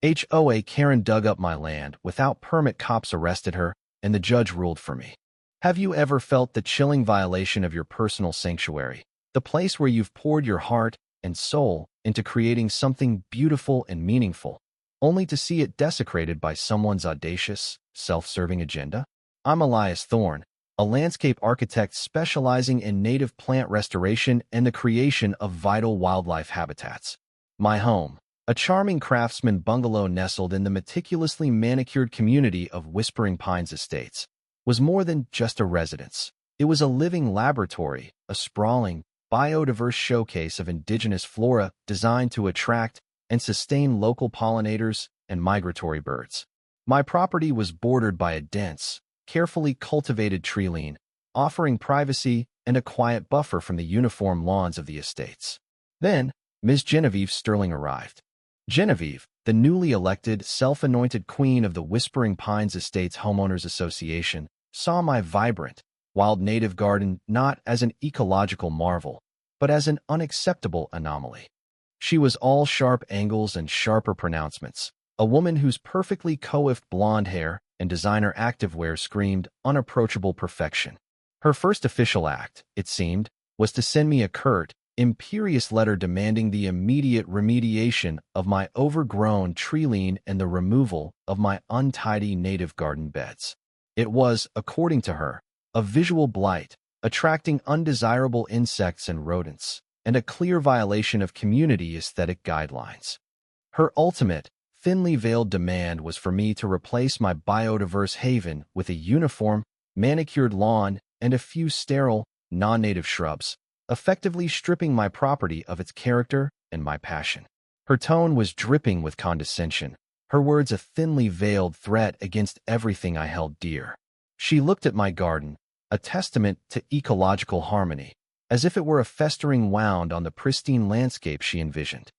HOA Karen dug up my land without permit. Cops arrested her, and the judge ruled for me. Have you ever felt the chilling violation of your personal sanctuary, the place where you've poured your heart and soul into creating something beautiful and meaningful, only to see it desecrated by someone's audacious, self-serving agenda? I'm Elias Thorne, a landscape architect specializing in native plant restoration and the creation of vital wildlife habitats. My home, a charming craftsman bungalow nestled in the meticulously manicured community of Whispering Pines Estates, was more than just a residence. It was a living laboratory, a sprawling, biodiverse showcase of indigenous flora designed to attract and sustain local pollinators and migratory birds. My property was bordered by a dense, carefully cultivated tree line, offering privacy and a quiet buffer from the uniform lawns of the estates. Then, Ms. Genevieve Sterling arrived. Genevieve, the newly elected, self-anointed queen of the Whispering Pines Estates Homeowners Association, saw my vibrant, wild native garden not as an ecological marvel, but as an unacceptable anomaly. She was all sharp angles and sharper pronouncements, a woman whose perfectly coiffed blonde hair and designer activewear screamed unapproachable perfection. Her first official act, it seemed, was to send me a curt, imperious letter demanding the immediate remediation of my overgrown tree line and the removal of my untidy native garden beds. It was, according to her, a visual blight, attracting undesirable insects and rodents, and a clear violation of community aesthetic guidelines. Her ultimate, thinly veiled demand was for me to replace my biodiverse haven with a uniform, manicured lawn and a few sterile, non-native shrubs, effectively stripping my property of its character and my passion. Her tone was dripping with condescension, her words a thinly veiled threat against everything I held dear. She looked at my garden, a testament to ecological harmony, as if it were a festering wound on the pristine landscape she envisioned.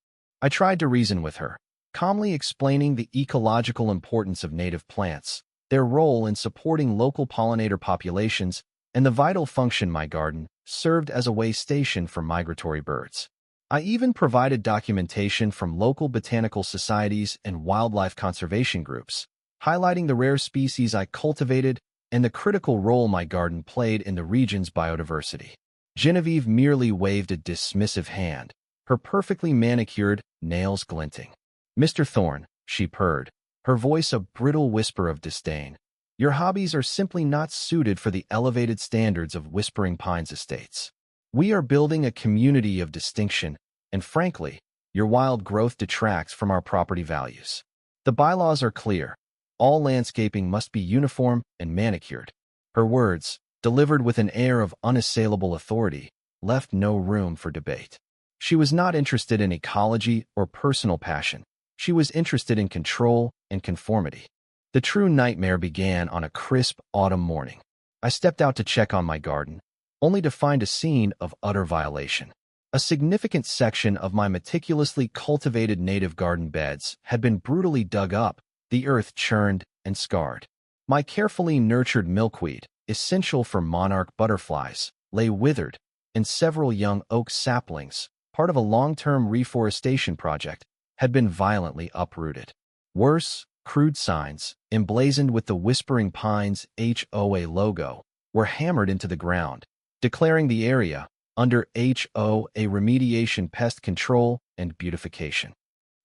I tried to reason with her, calmly explaining the ecological importance of native plants, their role in supporting local pollinator populations, and the vital function my garden served as a way station for migratory birds. I even provided documentation from local botanical societies and wildlife conservation groups, highlighting the rare species I cultivated and the critical role my garden played in the region's biodiversity. Genevieve merely waved a dismissive hand, her perfectly manicured nails glinting. "Mr. Thorne," she purred, her voice a brittle whisper of disdain, "your hobbies are simply not suited for the elevated standards of Whispering Pines Estates. We are building a community of distinction, and frankly, your wild growth detracts from our property values. The bylaws are clear. All landscaping must be uniform and manicured." Her words, delivered with an air of unassailable authority, left no room for debate. She was not interested in ecology or personal passion. She was interested in control and conformity. The true nightmare began on a crisp autumn morning. I stepped out to check on my garden, only to find a scene of utter violation. A significant section of my meticulously cultivated native garden beds had been brutally dug up, the earth churned and scarred. My carefully nurtured milkweed, essential for monarch butterflies, lay withered, and several young oak saplings, part of a long-term reforestation project, had been violently uprooted. Worse, crude signs, emblazoned with the Whispering Pines HOA logo, were hammered into the ground, declaring the area under HOA remediation, pest control, and beautification.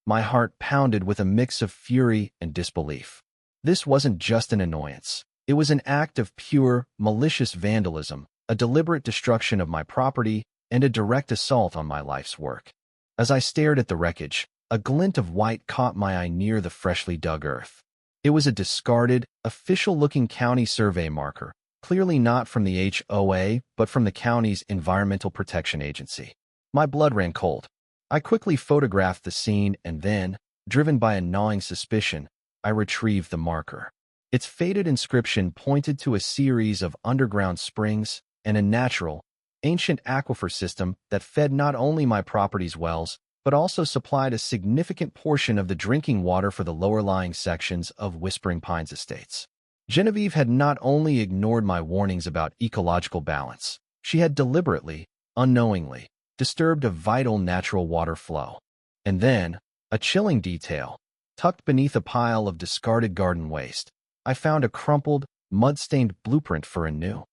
My heart pounded with a mix of fury and disbelief. This wasn't just an annoyance. It was an act of pure, malicious vandalism, a deliberate destruction of my property, and a direct assault on my life's work. As I stared at the wreckage, a glint of white caught my eye near the freshly dug earth. It was a discarded, official-looking county survey marker, clearly not from the HOA, but from the county's Environmental Protection Agency. My blood ran cold. I quickly photographed the scene and then, driven by a gnawing suspicion, I retrieved the marker. Its faded inscription pointed to a series of underground springs and a natural, ancient aquifer system that fed not only my property's wells, but also supplied a significant portion of the drinking water for the lower-lying sections of Whispering Pines Estates. Genevieve had not only ignored my warnings about ecological balance, she had deliberately, unknowingly, disturbed a vital natural water flow. And then, a chilling detail, Tucked beneath a pile of discarded garden waste, I found a crumpled, mud-stained blueprint for a new,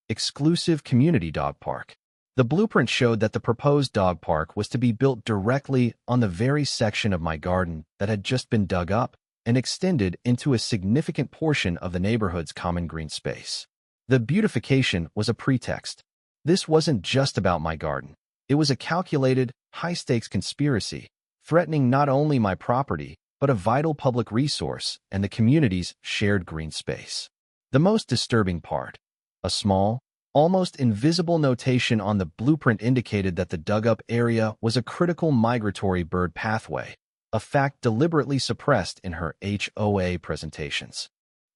exclusive community dog park. The blueprint showed that the proposed dog park was to be built directly on the very section of my garden that had just been dug up and extended into a significant portion of the neighborhood's common green space. The beautification was a pretext. This wasn't just about my garden. It was a calculated, high-stakes conspiracy, threatening not only my property, but a vital public resource and the community's shared green space. The most disturbing part, a small, almost invisible notation on the blueprint indicated that the dug-up area was a critical migratory bird pathway, a fact deliberately suppressed in her HOA presentations.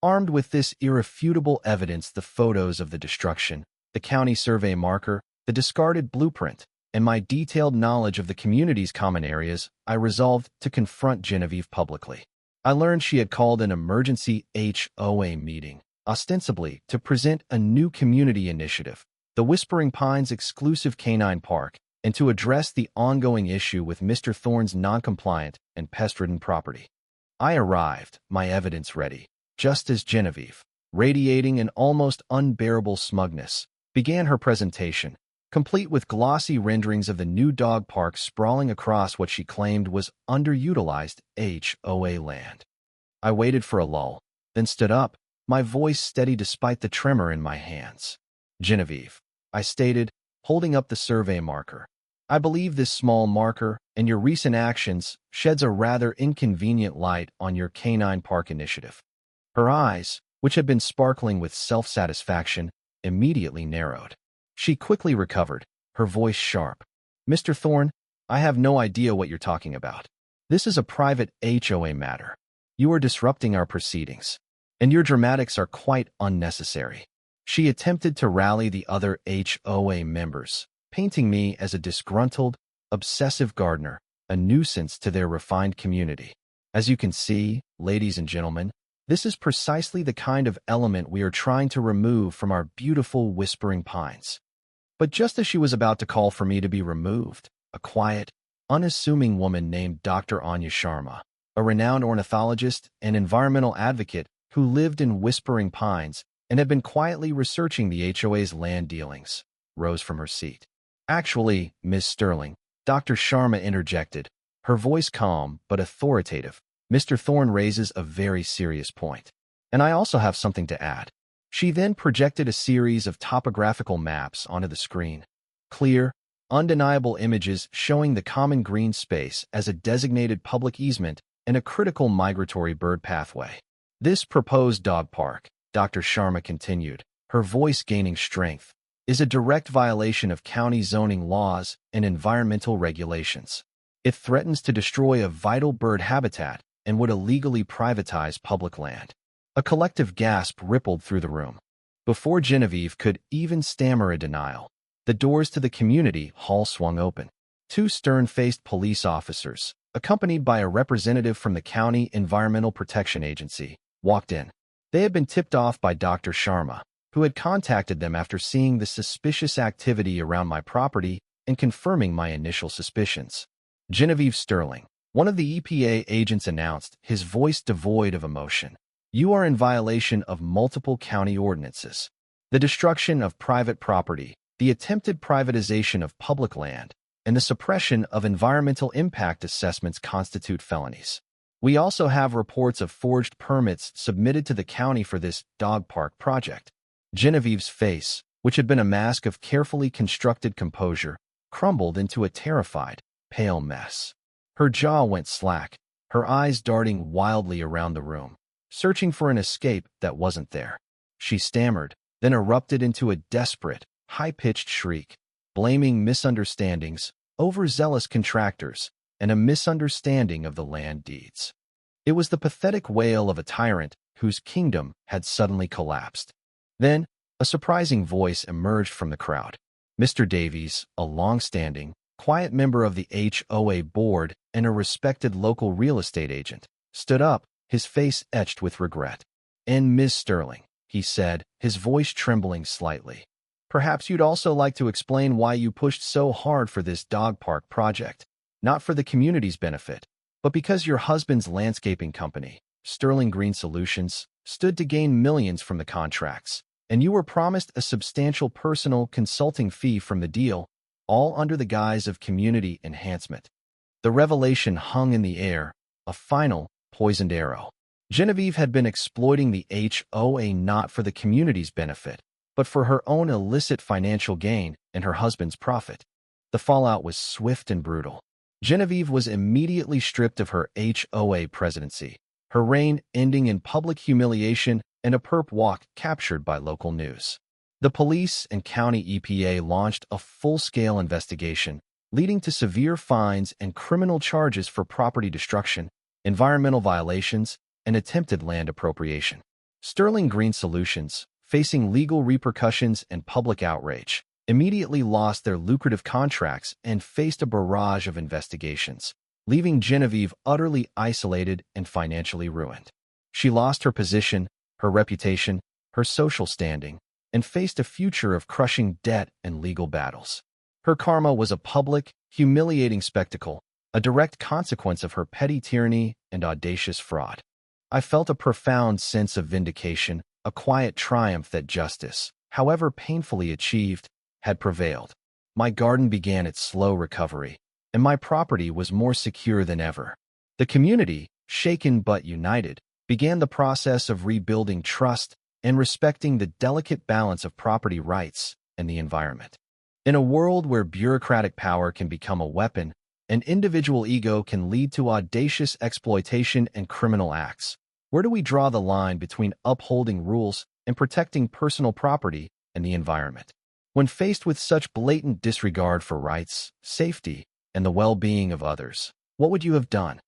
Armed with this irrefutable evidence, the photos of the destruction, the county survey marker, the discarded blueprint, and my detailed knowledge of the community's common areas, I resolved to confront Genevieve publicly. I learned she had called an emergency HOA meeting, ostensibly to present a new community initiative, the Whispering Pines Exclusive Canine Park, and to address the ongoing issue with Mr. Thorne's non-compliant and pest-ridden property. I arrived, my evidence ready, just as Genevieve, radiating an almost unbearable smugness, began her presentation, complete with glossy renderings of the new dog park sprawling across what she claimed was underutilized HOA land. I waited for a lull, then stood up, my voice steady despite the tremor in my hands. Genevieve, I stated, holding up the survey marker. I believe this small marker and your recent actions sheds a rather inconvenient light on your canine park initiative. Her eyes, which had been sparkling with self-satisfaction, immediately narrowed. She quickly recovered, her voice sharp. Mr. Thorne, I have no idea what you're talking about. This is a private HOA matter. You are disrupting our proceedings, and your dramatics are quite unnecessary. She attempted to rally the other HOA members, painting me as a disgruntled, obsessive gardener, a nuisance to their refined community. As you can see, ladies and gentlemen, this is precisely the kind of element we are trying to remove from our beautiful Whispering Pines. But just as she was about to call for me to be removed, a quiet, unassuming woman named Dr. Anya Sharma, a renowned ornithologist and environmental advocate who lived in Whispering Pines and had been quietly researching the HOA's land dealings, rose from her seat. Actually, Ms. Sterling, Dr. Sharma interjected, her voice calm but authoritative. Mr. Thorne raises a very serious point. And I also have something to add. She then projected a series of topographical maps onto the screen. Clear, undeniable images showing the common green space as a designated public easement and a critical migratory bird pathway. This proposed dog park, Dr. Sharma continued, her voice gaining strength, is a direct violation of county zoning laws and environmental regulations. It threatens to destroy a vital bird habitat and would illegally privatize public land. A collective gasp rippled through the room. Before Genevieve could even stammer a denial, the doors to the community hall swung open. Two stern-faced police officers, accompanied by a representative from the County Environmental Protection Agency, walked in. They had been tipped off by Dr. Sharma, who had contacted them after seeing the suspicious activity around my property and confirming my initial suspicions. Genevieve Sterling, one of the EPA agents, announced, his voice devoid of emotion. You are in violation of multiple county ordinances. The destruction of private property, the attempted privatization of public land, and the suppression of environmental impact assessments constitute felonies. We also have reports of forged permits submitted to the county for this dog park project. Genevieve's face, which had been a mask of carefully constructed composure, crumbled into a terrified, pale mess. Her jaw went slack, her eyes darting wildly around the room, searching for an escape that wasn't there. She stammered, then erupted into a desperate, high-pitched shriek, blaming misunderstandings, overzealous contractors, and a misunderstanding of the land deeds. It was the pathetic wail of a tyrant whose kingdom had suddenly collapsed. Then, a surprising voice emerged from the crowd. Mr. Davies, a long-standing, quiet member of the HOA board and a respected local real estate agent, stood up, his face etched with regret. "And Ms. Sterling," he said, his voice trembling slightly, "perhaps you'd also like to explain why you pushed so hard for this dog park project, not for the community's benefit, but because your husband's landscaping company, Sterling Green Solutions, stood to gain millions from the contracts, and you were promised a substantial personal consulting fee from the deal, all under the guise of community enhancement. The revelation hung in the air, a final, poisoned arrow. Genevieve had been exploiting the HOA not for the community's benefit, but for her own illicit financial gain and her husband's profit. The fallout was swift and brutal. Genevieve was immediately stripped of her HOA presidency, her reign ending in public humiliation and a perp walk captured by local news. The police and county EPA launched a full-scale investigation, leading to severe fines and criminal charges for property destruction, environmental violations, and attempted land appropriation. Sterling Green Solutions, facing legal repercussions and public outrage, immediately lost their lucrative contracts and faced a barrage of investigations, leaving Genevieve utterly isolated and financially ruined. She lost her position, her reputation, her social standing, and faced a future of crushing debt and legal battles. Her karma was a public, humiliating spectacle, a direct consequence of her petty tyranny and audacious fraud. I felt a profound sense of vindication, a quiet triumph that justice, however painfully achieved, had prevailed. My garden began its slow recovery, and my property was more secure than ever. The community, shaken but united, began the process of rebuilding trust and respecting the delicate balance of property rights and the environment. In a world where bureaucratic power can become a weapon, and individual ego can lead to audacious exploitation and criminal acts, where do we draw the line between upholding rules and protecting personal property and the environment? When faced with such blatant disregard for rights, safety, and the well-being of others, what would you have done?